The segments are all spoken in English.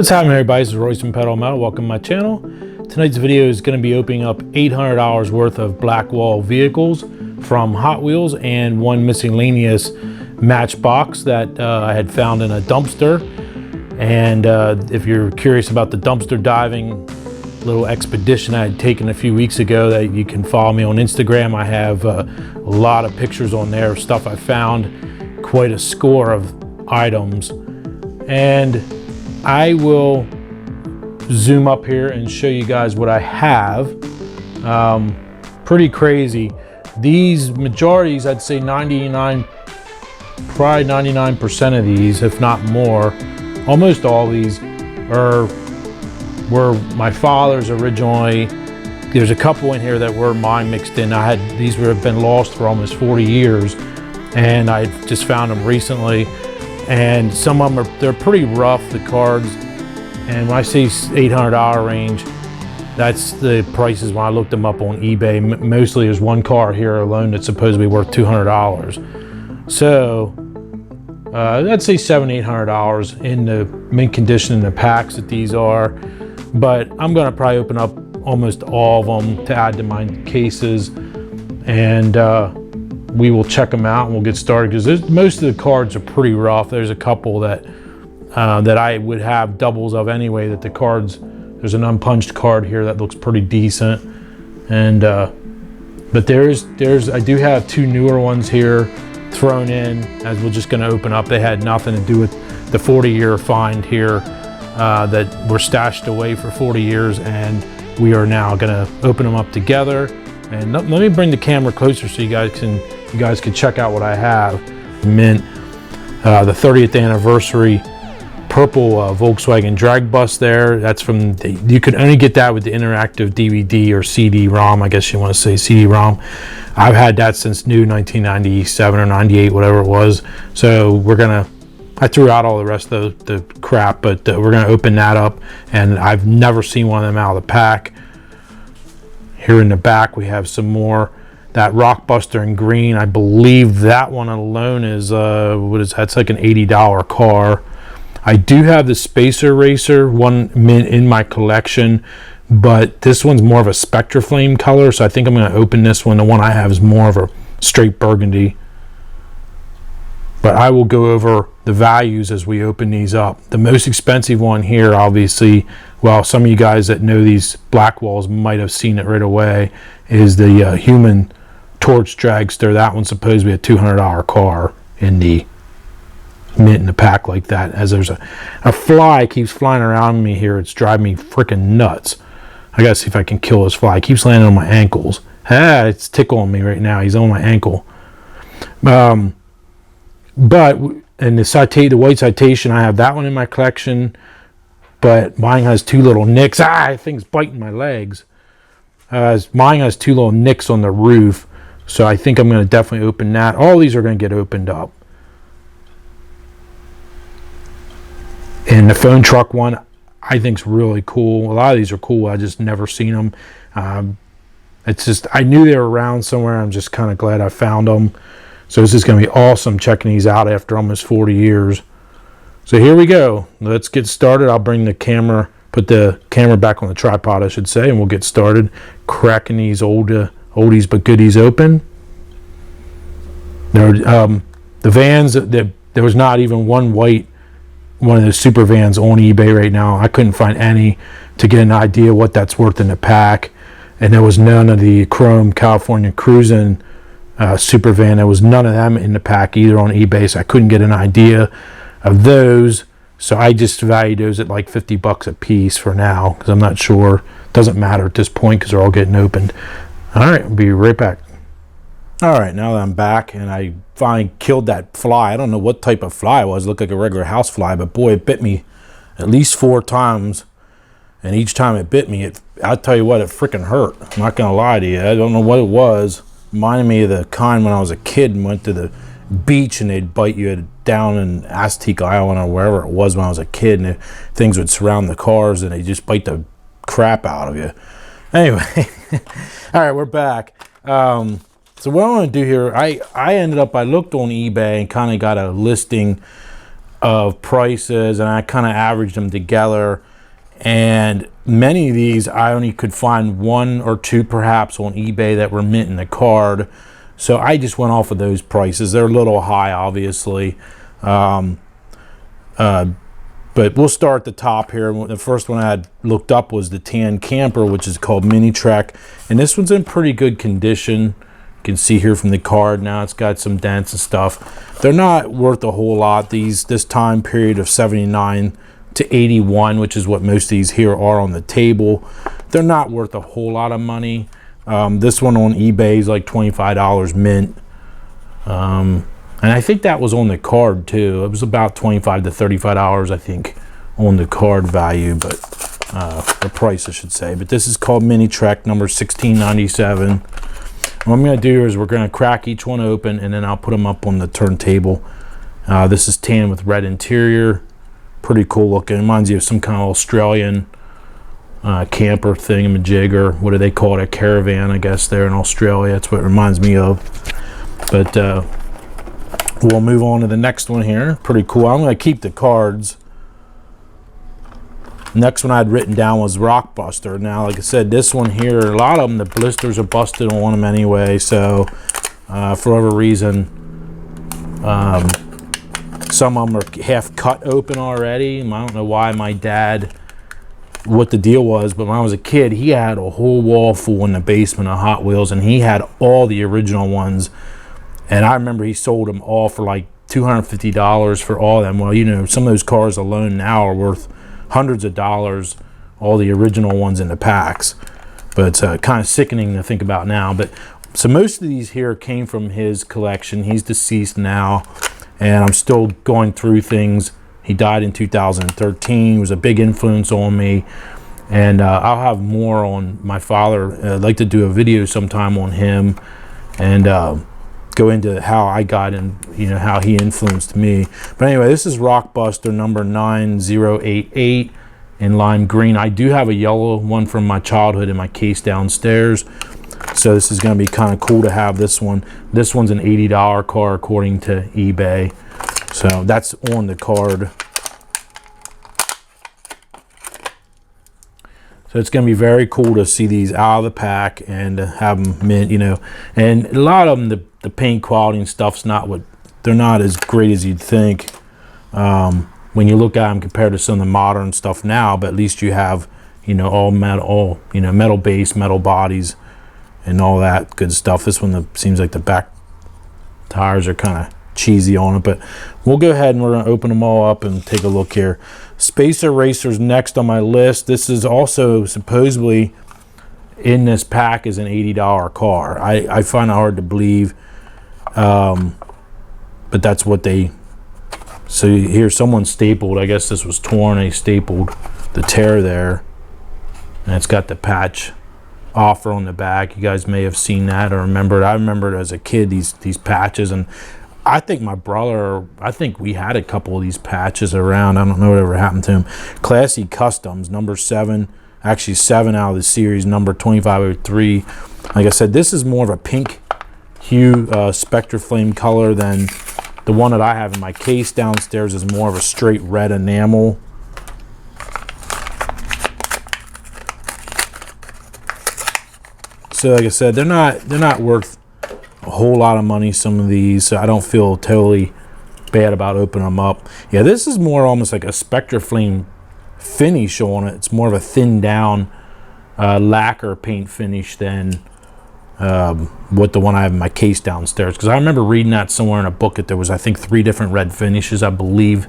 What's happening, everybody? This is Royce from Pedal Metal. Welcome to my channel. Tonight's video is going to be opening up $800 worth of Blackwall vehicles from Hot Wheels and one miscellaneous matchbox that I had found in a dumpster. And if you're curious about the dumpster diving little expedition I had taken a few weeks ago, that you can follow me on Instagram. I have a lot of pictures on there of stuff I found, quite a score of items. And I will zoom up here and show you guys what I have. Pretty crazy. These majorities, I'd say 99, probably 99% of these, if not more, almost all these were my father's originally. There's a couple in here that were mine mixed in. These have been lost for almost 40 years, and I just found them recently. And some of them they're pretty rough, the cards. And when I say $800 range, that's the prices when I looked them up on eBay. Mostly there's one car here alone that's supposed to be worth $200. So I'd say $700, $800 in the mint condition in the packs that these are. But I'm gonna probably open up almost all of them to add to my cases, and we will check them out and we'll get started, because most of the cards are pretty rough. There's a couple that that I would have doubles of anyway, that the cards, there's an unpunched card here that looks pretty decent. And but I do have two newer ones here thrown in, as we're just going to open up. They had nothing to do with the 40-year find here that were stashed away for 40 years, and we are now going to open them up together. And let me bring the camera closer so you guys can check out what I have. Mint, the 30th anniversary purple Volkswagen drag bus there. That's from you could only get that with the interactive DVD or CD-ROM. I guess you want to say CD-ROM. I've had that since new 1997 or 98, whatever it was. So I threw out all the rest of the crap, but we're gonna open that up. And I've never seen one of them out of the pack. Here in the back we have some more. That Rockbuster in green, I believe that one alone is that's like an $80 car. I do have the Spacer Racer one mint in my collection, but this one's more of a Spectra Flame color, so I think I'm going to open this one. The one I have is more of a straight burgundy. But I will go over the values as we open these up. The most expensive one here, obviously, well, some of you guys that know these Blackwalls might have seen it right away, is the Human Torch Dragster. That one's supposed to be a $200 car in the mint in the pack like that. As there's a fly keeps flying around me here. It's driving me freaking nuts. I gotta see if I can kill this fly. It keeps landing on my ankles. It's tickling me right now. He's on my ankle. But in the white Citation, I have that one in my collection, but mine has two little nicks. Thing's biting my legs. Mine has two little nicks on the roof, so I think I'm going to definitely open that. All these are going to get opened up. And the phone truck one, I think is really cool. A lot of these are cool. I just never seen them. It's just, I knew they were around somewhere. I'm just kind of glad I found them. So this is going to be awesome checking these out after almost 40 years. So here we go. Let's get started. I'll bring the camera, put the camera back on the tripod, I should say, and we'll get started cracking these oldies but goodies open. The vans, there was not even one of the super vans on eBay right now. I couldn't find any to get an idea what that's worth in the pack. And there was none of the chrome California Cruising super van. There was none of them in the pack either on eBay, so I couldn't get an idea of those. So I just valued those at like $50 a piece for now, because I'm not sure. Doesn't matter at this point because they're all getting opened. All right, I'll be right back. All right, now that I'm back and I finally killed that fly. I don't know what type of fly it was. It looked like a regular house fly, but boy, it bit me at least 4 times. And each time it bit me, I'll tell you what, it freaking hurt. I'm not gonna lie to you. I don't know what it was. Reminded me of the kind when I was a kid and went to the beach and they'd bite you down in Aztec Island or wherever it was when I was a kid, and things would surround the cars and they just bite the crap out of you. Anyway, all right, we're back. So what I want to do here, I looked on eBay and kind of got a listing of prices, and I kind of averaged them together. And many of these I only could find one or two perhaps on eBay that were minting the card. So I just went off of those prices. They're a little high, obviously. But we'll start at the top here. The first one I had looked up was the tan camper, which is called Mini Trek. And this one's in pretty good condition. You can see here from the card now it's got some dents and stuff. They're not worth a whole lot. This time period of 79 to 81, which is what most of these here are on the table, they're not worth a whole lot of money. This one on eBay is like $25 mint. And I think that was on the card too. It was about $25 to $35, I think, on the card value, but the price, I should say. But this is called Mini Trek number 1697. What I'm going to do is we're going to crack each one open, and then I'll put them up on the turntable. This is tan with red interior. Pretty cool looking. It reminds you of some kind of Australian camper thingamajig, or what do they call it? A caravan, I guess, there in Australia. That's what it reminds me of. But we'll move on to the next one here. Pretty cool. I'm going to keep the cards. Next one I had written down was Rockbuster. Now, like I said, this one here, a lot of them, the blisters are busted on them anyway. So, for whatever reason, some of them are half cut open already. I don't know why my dad, what the deal was, but when I was a kid, he had a whole wall full in the basement of Hot Wheels, and he had all the original ones. And I remember he sold them all for like $250 for all of them. Well, you know, some of those cars alone now are worth hundreds of dollars, all the original ones in the packs. But it's kind of sickening to think about now. But so most of these here came from his collection. He's deceased now, and I'm still going through things. He died in 2013. He was a big influence on me. And I'll have more on my father. I'd like to do a video sometime on him, and go into how I got in, you know, how he influenced me. But anyway, this is Rockbuster number 9088 in lime green. I do have a yellow one from my childhood in my case downstairs, so this is going to be kind of cool to have this one. This one's an $80 car according to eBay, so that's on the card. So it's going to be very cool to see these out of the pack and have them mint, you know. And a lot of them, the paint quality and stuff's not what, they're not as great as you'd think when you look at them compared to some of the modern stuff now. But at least you have, you know, all metal, you know, metal base, metal bodies, and all that good stuff. This one seems like the back tires are kind of cheesy on it, but we'll go ahead and we're going to open them all up and take a look here. Spacer Racer's next on my list. This is also supposedly in this pack is an $80 car. I find it hard to believe, but that's what they, so here someone stapled, I guess this was torn, they stapled the tear there, and it's got the patch offer on the back. You guys may have seen that or remember it. I remember it as a kid, these patches, and I think my brother, I think we had a couple of these patches around. I don't know whatever happened to him. Classy Customs, number 7, actually 7 out of the series, number 2503. Like I said, this is more of a pink hue, Spectre Flame color than the one that I have in my case downstairs is more of a straight red enamel. So like I said, they're not worth a whole lot of money, some of these, so I don't feel totally bad about opening them up. Yeah, this is more almost like a Spectre Flame finish on it. It's more of a thinned down lacquer paint finish than what the one I have in my case downstairs, because I remember reading that somewhere in a book that there was, I think, 3 different red finishes, I believe,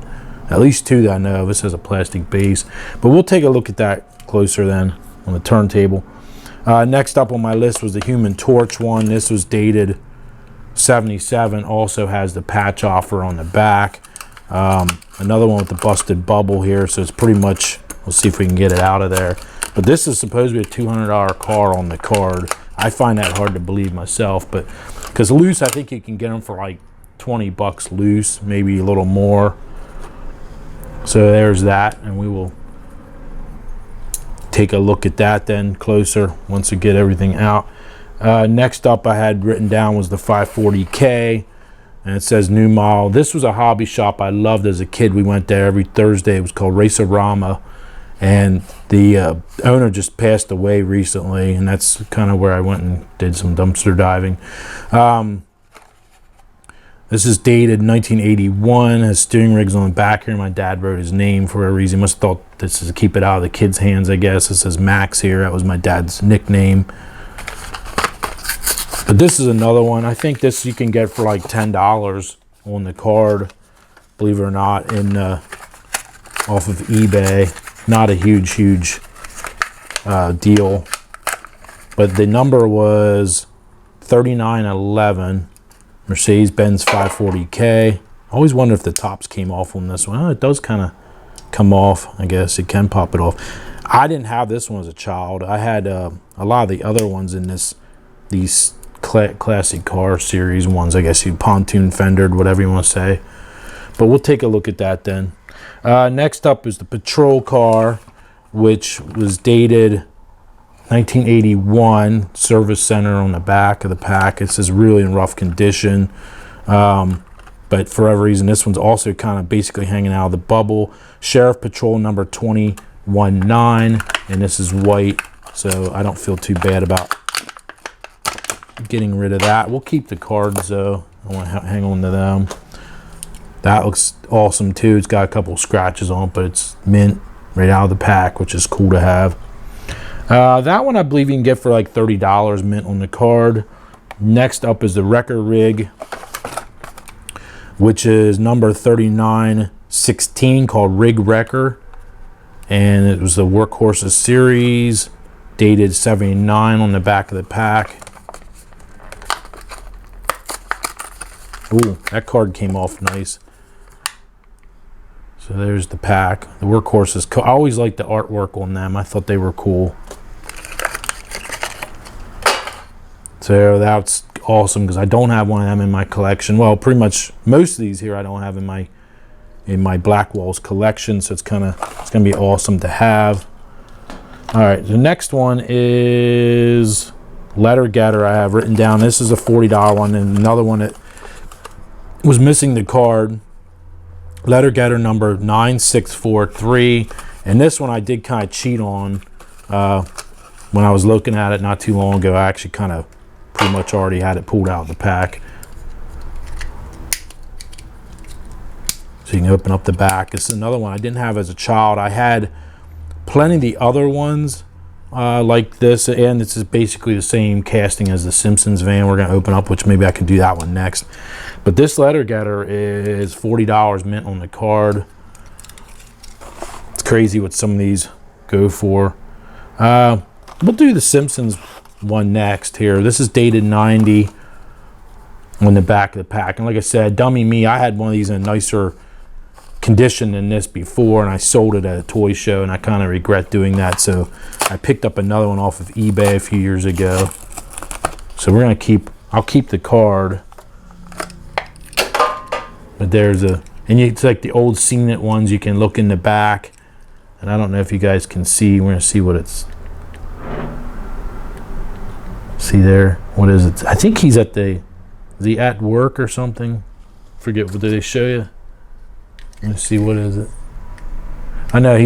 at least 2 that I know of. This has a plastic base, but we'll take a look at that closer then on the turntable. Next up on my list was the Human Torch one. This was dated 77, also has the patch offer on the back. Another one with the busted bubble here, so it's pretty much, we'll see if we can get it out of there. But this is supposed to be a $200 car on the card. I find that hard to believe myself, but because loose, I think you can get them for like 20 bucks loose, maybe a little more. So there's that, and we will take a look at that then closer once we get everything out. Next up I had written down was the 540K. and it says new model. This was a hobby shop I loved as a kid. We went there every Thursday. It was called Racerama, and the owner just passed away recently, and that's kind of where I went and did some dumpster diving. This is dated 1981, has steering rigs on the back here. My dad wrote his name for a reason. He must have thought this is to keep it out of the kids' hands, I guess. It says Max here. That was my dad's nickname. But this is another one. I think this you can get for like $10 on the card, believe it or not, in off of eBay. Not a huge deal. But the number was 3911. Mercedes-Benz 540K. I always wonder if the tops came off on this one. Oh, it does kind of come off. I guess it can pop it off. I didn't have this one as a child. I had a lot of the other ones in these classic car series ones. I guess you pontoon fendered, whatever you want to say. But we'll take a look at that then. Next up is the patrol car, which was dated 1981, service center on the back of the pack. It says really in rough condition, but for whatever reason this one's also kind of basically hanging out of the bubble. Sheriff Patrol number 219, and this is white, so I don't feel too bad about getting rid of that. We'll keep the cards though. I want to hang on to them. That looks awesome too. It's got a couple scratches on it, but it's mint right out of the pack, which is cool to have. That one I believe you can get for like $30 mint on the card. Next up is the Wrecker Rig, which is number 3916, called Rig Wrecker. And it was the Workhorses series, dated 79 on the back of the pack. Ooh, that card came off nice. So there's the pack. The Workhorses. I always liked the artwork on them. I thought they were cool. So that's awesome because I don't have one of them in my collection. Well, pretty much most of these here I don't have in my Blackwalls collection. So it's gonna be awesome to have. All right, the next one is Letter Getter. I have written down. This is a $40 one, and another one that was missing the card. Letter Getter number 9643, and this one I did kind of cheat on when I was looking at it not too long ago. I actually kind of pretty much already had it pulled out of the pack. So you can open up the back. This is another one I didn't have as a child. I had plenty of the other ones like this, and this is basically the same casting as the Simpsons van we're going to open up, which maybe I can do that one next. But this Letter Getter is $40 mint on the card. It's crazy what some of these go for. We'll do the Simpsons one next here. This is dated 90 on the back of the pack. And like I said, dummy me, I had one of these in a nicer condition than this before, and I sold it at a toy show, and I kind of regret doing that. So I picked up another one off of eBay a few years ago. So we're gonna I'll keep the card. But there's it's like the old Seen It ones. You can look in the back, and I don't know if you guys can see. We're gonna see what it's. See there? What is it? I think he's at is he at work or something? Forget, what did they show you? Let's see, what is it? I know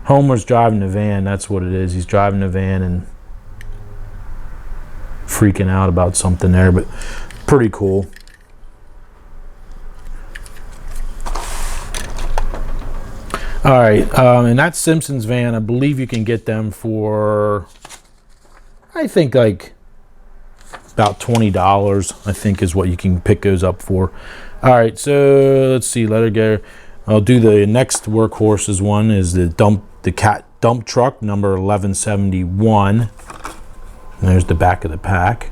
Homer's driving the van. That's what it is. He's driving the van and freaking out about something there, but pretty cool. All right, and that Simpsons van, I believe you can get them for, I think like about $20, I think is what you can pick those up for. All right, so let's see, Letter Getter. I'll do the next Workhorses one is the cat dump truck number 1171. And there's the back of the pack.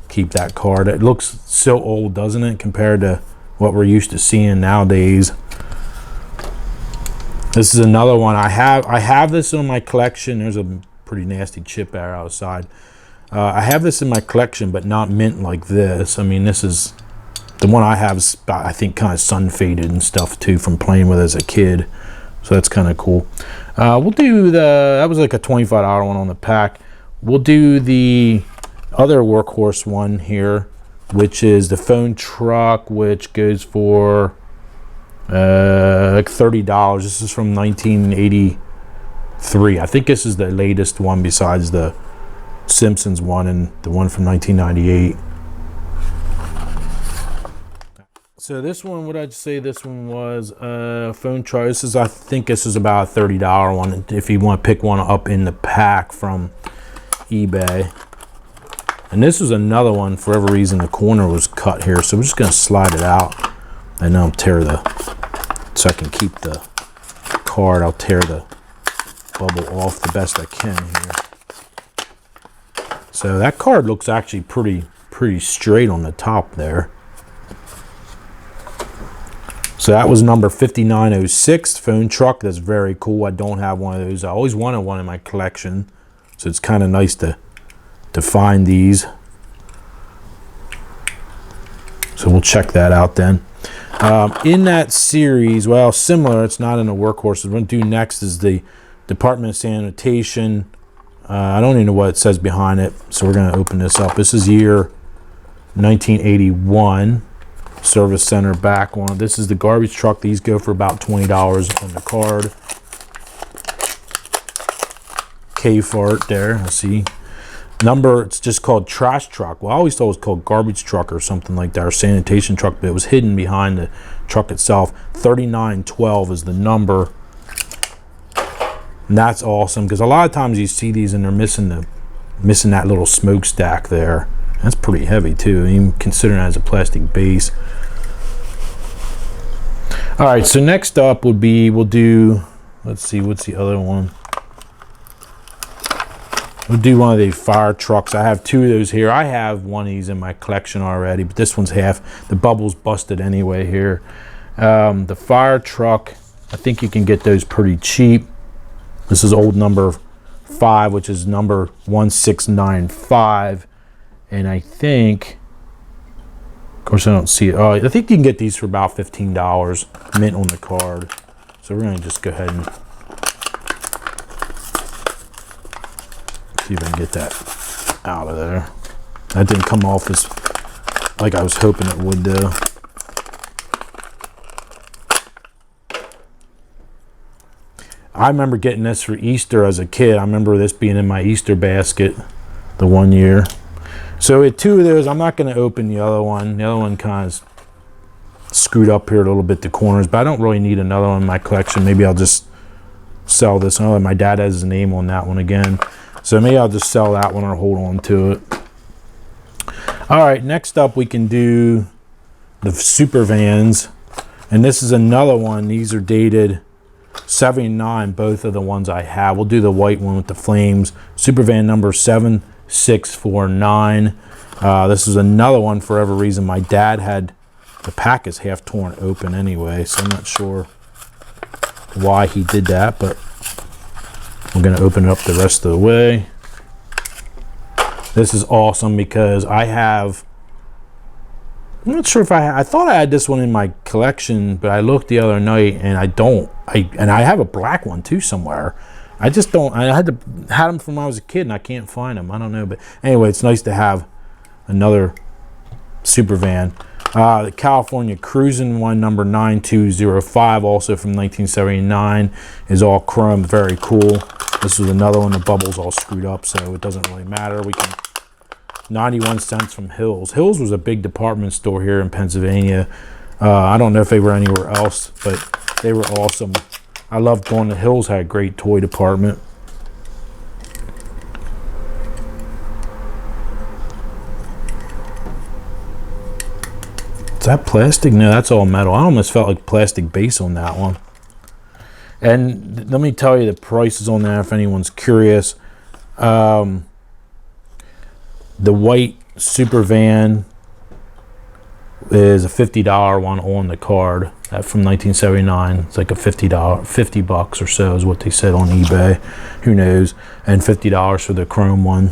Keep that card. It looks so old, doesn't it, compared to what we're used to seeing nowadays. This is another one I have this in my collection. There's a pretty nasty chip there outside. I have this in my collection, but not mint like this. I mean, this is the one I have is, I think, kind of sun faded and stuff too from playing with it as a kid. So that's kind of cool. We'll do that was like a $25 one on the pack. we'll do the other workhorse one here, which is the phone truck, which goes for like $30. This is from 1983. I think this is the latest one besides the Simpsons one and the one from 1998. So this one, what I'd say this one was phone truck. This is, I think this is about a $30 one if you want to pick one up in the pack from eBay. And this was another one, for whatever reason the corner was cut here, so we're just going to slide it out and I'll tear so I can keep the card, I'll tear the bubble off the best I can here. So that card looks actually pretty straight on the top there. So that was number 5906 phone truck. That's very cool. I don't have one of those. I always wanted one in my collection, so it's kind of nice to find these. So we'll check that out then. In that series, well, similar, it's not in the workhorses. What we're going to do next is the Department of Sanitation. I don't even know what it says behind it, so we're going to open this up. This is year 1981. Service center back one. This is the garbage truck. These go for about $20 on the card. K-fart there, I see. Number, it's just called trash truck. Well, I always thought it was called garbage truck or something like that, or sanitation truck, but it was hidden behind the truck itself. 3912 is the number. And that's awesome, because a lot of times you see these and they're missing that little smokestack there. That's pretty heavy too, even considering it as a plastic base. All right, so next up would be, we'll do, let's see, what's the other one? We'll do one of the fire trucks. I have two of those here. I have one of these in my collection already, but this one's half. The bubble's busted anyway here. The fire truck, I think you can get those pretty cheap. This is old number 5, which is number 1695. And I think, of course I don't see it. I think you can get these for about $15 mint on the card. So we're going to just go ahead and see if I can get that out of there. That didn't come off as like I was hoping it would do. I remember getting this for Easter as a kid. I remember this being in my Easter basket the one year. So with two of those, I'm not going to open the other one. The other one kind of screwed up here a little bit, the corners, but I don't really need another one in my collection. Maybe I'll just sell this. Oh, my dad has his name on that one again. So maybe I'll just sell that one or hold on to it. All right, next up we can do the super vans. And this is another one. These are dated 79, both of the ones I have. We'll do the white one with the flames. Super van number 7649. This is another one, for whatever reason. My dad had, the pack is half torn open anyway, so I'm not sure why he did that, but I'm going to open it up the rest of the way. This is awesome because I have, I'm not sure if I thought I had this one in my collection, but I looked the other night and I don't. And I have a black one too somewhere. I just don't. I had them from when I was a kid and I can't find them. I don't know, but anyway, it's nice to have another super van. The California Cruising one, number 9205, also from 1979, is all chrome, very cool. This is another one. The bubble's all screwed up, so it doesn't really matter. We can 91 cents from Hills. Hills was a big department store here in Pennsylvania. I don't know if they were anywhere else, but they were awesome. I loved going to Hills. Had a great toy department. Is that plastic? No, that's all metal. I almost felt like plastic base on that one. And let me tell you the prices on that if anyone's curious. The white super van is a $50 one on the card. That from 1979. It's like a $50 or so is what they said on eBay. Who knows? And $50 for the chrome one.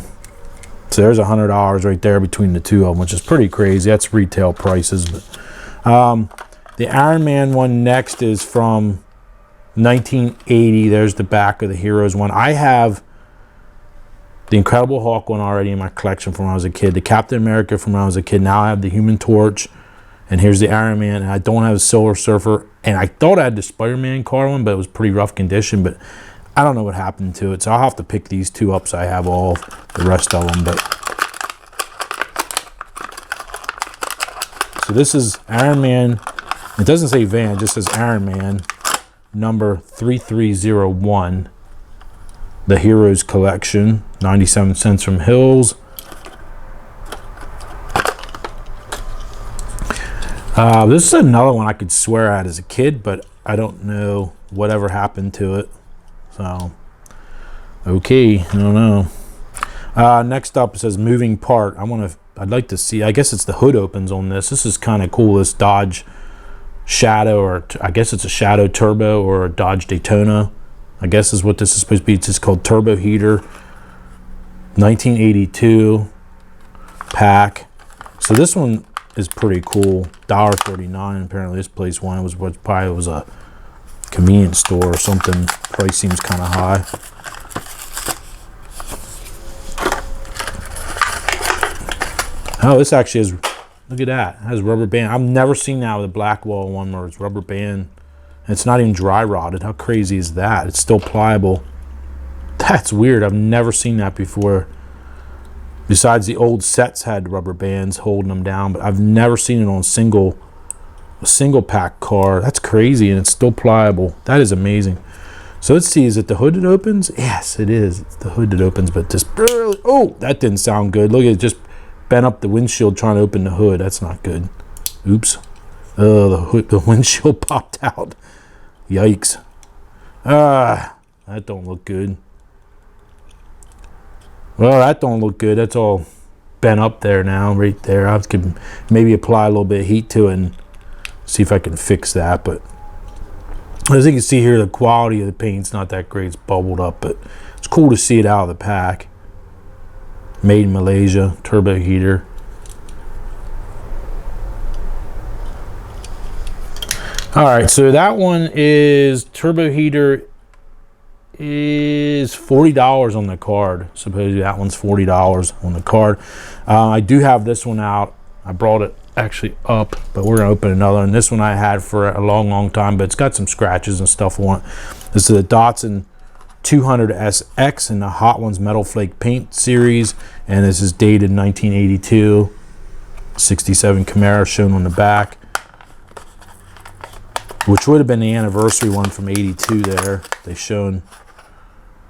So there's $100 right there between the two of them, which is pretty crazy. That's retail prices. But the Iron Man one next is from 1980. There's the back of the Heroes one. I have the Incredible Hulk one already in my collection from when I was a kid. The Captain America from when I was a kid. Now I have the Human Torch. And here's the Iron Man. And I don't have a Silver Surfer. And I thought I had the Spider-Man car one, but it was pretty rough condition. But I don't know what happened to it. So I'll have to pick these two up so I have all the rest of them. But so this is Iron Man. It doesn't say van, it just says Iron Man, number 3301. The Heroes Collection, 97 cents from Hills. This is another one I could swear I had as a kid, but I don't know whatever happened to it. So, okay, I don't know. Next up, it says moving part. I'd like to see, I guess it's the hood opens on this. This is kind of cool, this Dodge Shadow, or I guess it's a Shadow Turbo or a Dodge Daytona. I guess is what this is supposed to be. It's just called Turbo Heater. 1982 pack. So this one is pretty cool. $1.39. Apparently this place one was what probably was a convenience store or something. Price seems kind of high. Oh, this actually has, look at that. It has rubber band. I've never seen that with a Blackwall one where it's rubber band. And it's not even dry rotted. How crazy is that? It's still pliable. That's weird. I've never seen that before. Besides, the old sets had rubber bands holding them down, but I've never seen it on a single pack car. That's crazy, and it's still pliable. That is amazing. So let's see, is it the hood that opens? Yes, it is. It's the hood that opens, but just barely. Oh, that didn't sound good. Look at it, just bent up the windshield trying to open the hood. That's not good. Oops. The windshield popped out. Yikes. That don't look good. Well, that don't look good. That's all bent up there now, right there. I could maybe apply a little bit of heat to it and see if I can fix that. But as you can see here, the quality of the paint's not that great. It's bubbled up, but it's cool to see it out of the pack. Made in Malaysia, turbo heater. All right, so that one is turbo heater is $40 on the card. Supposedly that one's $40 on the card. I do have this one out. I brought it actually up, but we're gonna open another. And this one I had for a long time, but it's got some scratches and stuff on it. This is a Datsun 200SX in the Hot Ones Metal Flake Paint Series, and this is dated 1982. 67 Camaro shown on the back, which would have been the anniversary one from 82 there. They shown,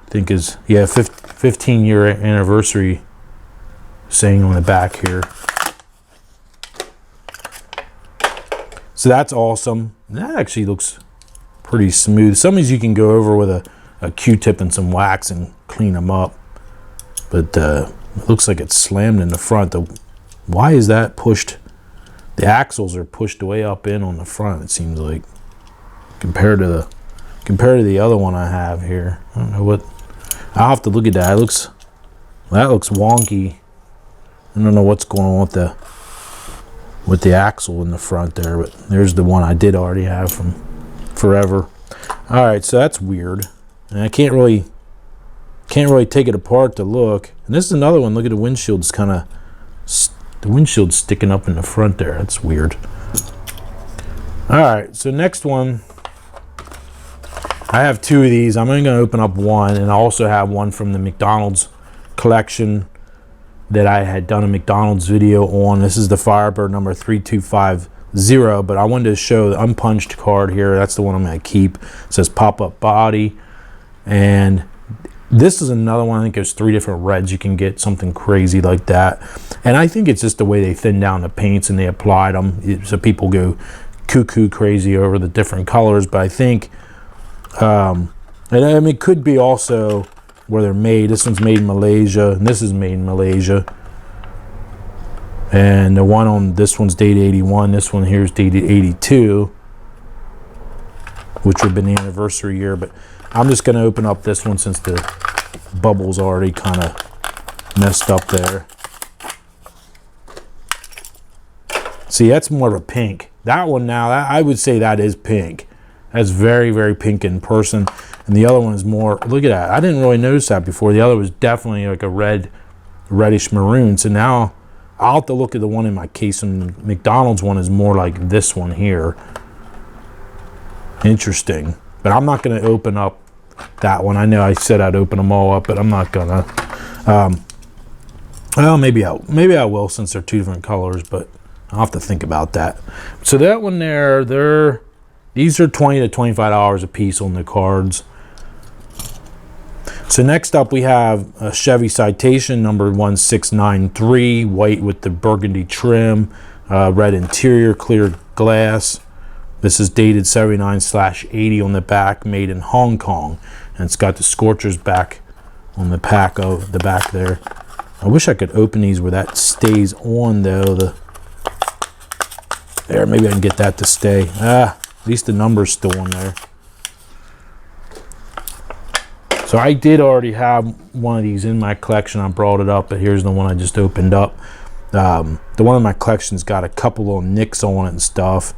I think is, yeah, 15-year anniversary saying on the back here. So that's awesome. That actually looks pretty smooth. Some of these you can go over with a Q-tip and some wax and clean them up. But it looks like it's slammed in the front. Why is that pushed? The axles are pushed way up in on the front, it seems like. Compared to the other one I have here. I don't know what, I'll have to look at that. That looks wonky. I don't know what's going on with the axle in the front there, but there's the one I did already have from forever. All right, so that's weird. And I can't really take it apart to look. And this is another one. Look at the windshield's the windshield's sticking up in the front there. That's weird. All right, so next one, I have two of these. I'm only going to open up one, and I also have one from the McDonald's collection that I had done a McDonald's video on. This is the Firebird number 3250, but I wanted to show the unpunched card here. That's the one I'm going to keep. It says pop-up body, and this is another one. I think there's 3 different reds you can get, something crazy like that. And I think it's just the way they thin down the paints and they applied them, so people go cuckoo crazy over the different colors. But I think and I mean, it could be also where they're made. This one's made in Malaysia, and this is made in Malaysia. And the one on this one's dated 81. This one here is dated 82, which would have been the anniversary year. But I'm just going to open up this one since the bubble's already kind of messed up there. See, that's more of a pink. That one now, I would say that is pink. That's very, very pink in person. And the other one is more, look at that. I didn't really notice that before. The other was definitely like a reddish maroon. So now I'll have to look at the one in my case, and the McDonald's one is more like this one here. Interesting. But I'm not going to open up that one. I know I said I'd open them all up, but I'm not going to. Well, maybe I will, since they're two different colors, but I'll have to think about that. So that one there, these are $20 to $25 a piece on the cards. So next up we have a Chevy Citation number 1693, white with the burgundy trim, red interior, clear glass. This is dated 79/80 on the back, made in Hong Kong, and it's got the scorchers back on the back there. I wish I could open these where that stays on though. There, maybe I can get that to stay. At least the number's still on there. So I did already have one of these in my collection. I brought it up, but here's the one I just opened up. The one in my collection's got a couple little nicks on it and stuff.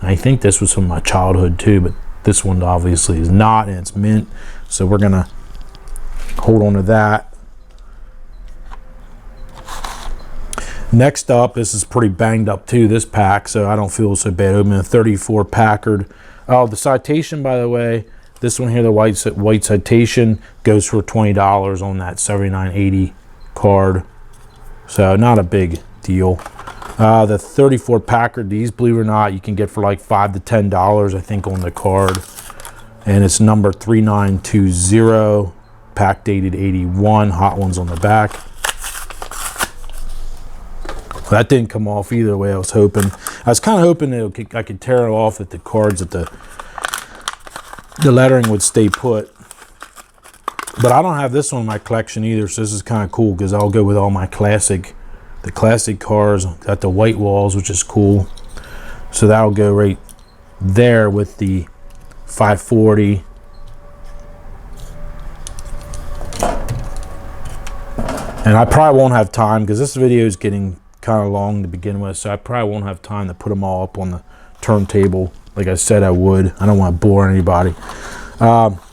And I think this was from my childhood too, but this one obviously is not, and it's mint. So we're gonna hold on to that. Next up, this is pretty banged up too, this pack, so I don't feel so bad. Opening a 34 Packard. Oh, the Citation, by the way, this one here, the white Citation, goes for $20 on that 7980 card. So not a big deal. The 34 Packard, these, believe it or not, you can get for like $5 to $10, I think, on the card. And it's number 3920, pack dated 81, hot ones on the back. That didn't come off either way I was hoping. I was kind of hoping that I could tear it off at the cards, that the lettering would stay put. But I don't have this one in my collection either, so this is kind of cool because I'll go with all my classic cars. Got the white walls, which is cool. So that'll go right there with the 540. And I probably won't have time because this video is getting kind of long to begin with, so I probably won't have time to put them all up on the turntable like I said I would. I don't want to bore anybody.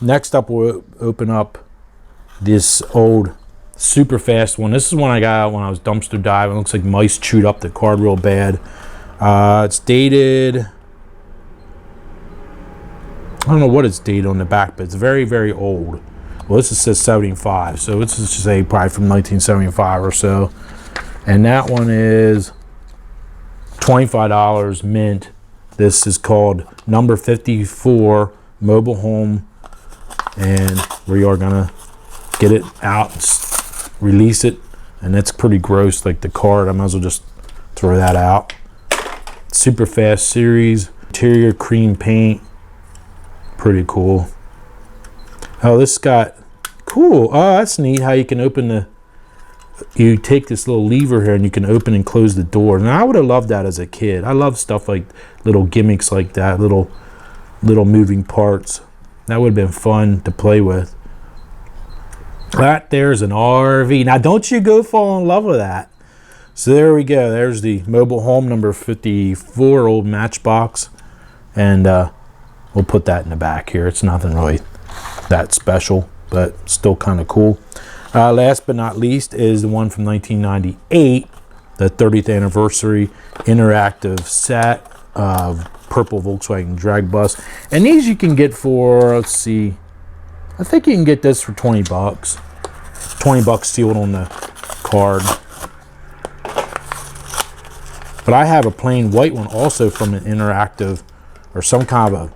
Next up, we'll open up this old super fast one. This is one I got when I was dumpster diving. It looks like mice chewed up the card real bad. It's dated, I don't know what it's dated on the back, but it's very, very old. Well, this says 75, so let's just say probably from 1975 or so. And that one is $25 mint. This is called number 54 mobile home, and we are gonna get it out, release it, and that's pretty gross, like the card. I might as well just throw that out. Super fast series, interior cream paint, pretty cool. Oh, this got cool. Oh, that's neat how you can open you take this little lever here and you can open and close the door. And I would have loved that as a kid. I love stuff like little gimmicks like that, little moving parts. That would have been fun to play with. That there's an RV. Now don't you go fall in love with that. So there we go. There's the mobile home number 54, old Matchbox. And we'll put that in the back here. It's nothing really that special, but still kind of cool. Last but not least is the one from 1998, the 30th anniversary interactive set of purple Volkswagen drag bus. And these you can get for, let's see, I think you can get this for 20 bucks. 20 bucks sealed on the card. But I have a plain white one also from an interactive or some kind of a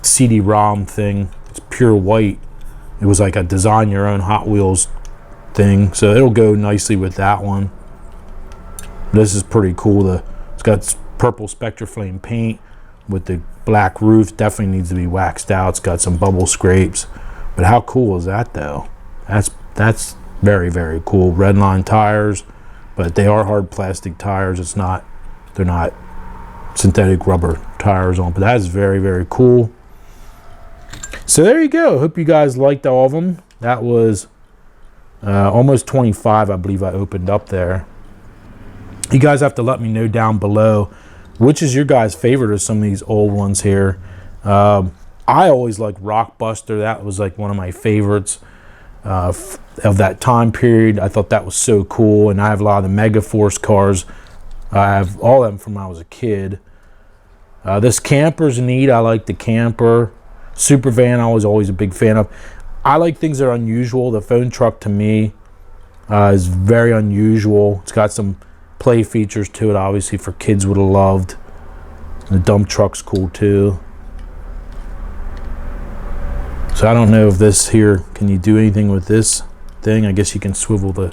CD-ROM thing. It's pure white. It was like a design your own Hot Wheels thing, so it'll go nicely with that one. This is pretty cool. It's got purple Spectraflame paint with the black roof. Definitely needs to be waxed out. It's got some bubble scrapes, but how cool is that though? That's very, very cool. Redline tires, but they are hard plastic tires. They're not synthetic rubber tires on, but that is very, very cool. So there you go. Hope you guys liked all of them. That was almost 25, I believe I opened up there. You guys have to let me know down below which is your guys' favorite of some of these old ones here. I always liked Rockbuster. That was like one of my favorites of that time period. I thought that was so cool. And I have a lot of the Megaforce cars. I have all of them from when I was a kid. This camper's neat. I like the camper. Super van I was always a big fan of. I like things that are unusual. The phone truck to me is very unusual. It's got some play features to it, obviously, for kids would have loved. The dump truck's cool too. So I don't know if this here, can you do anything with this thing? I guess you can swivel the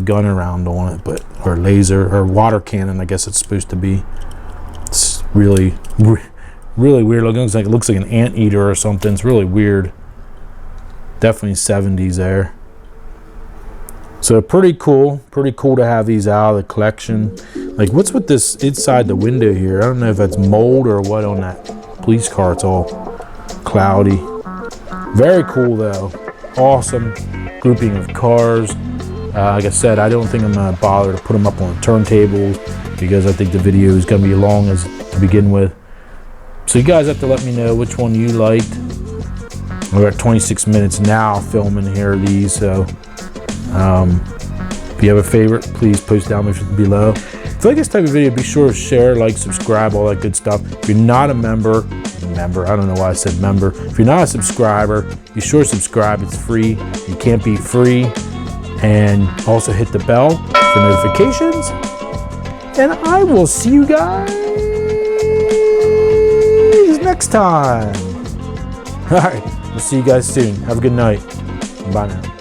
gun around on it, but, or laser, or water cannon, I guess it's supposed to be. It's really weird looking. It looks like an anteater or something. It's really weird. Definitely 70s there. So pretty cool to have these out of the collection. Like, what's with this inside the window here? I don't know if that's mold or what on that police car. It's all cloudy. Very cool though. Awesome grouping of cars. Like I said, I don't think I'm gonna bother to put them up on the turntables because I think the video is gonna be long as to begin with. So you guys have to let me know which one you liked. We're at 26 minutes now filming here these, so if you have a favorite, please post down below. If you like this type of video, be sure to share, like, subscribe, all that good stuff. If you're not a member, I don't know why I said member. If you're not a subscriber, be sure to subscribe. It's free. You can't be free. And also hit the bell for notifications. And I will see you guys next time. All right, we'll see you guys soon. Have a good night. Bye now.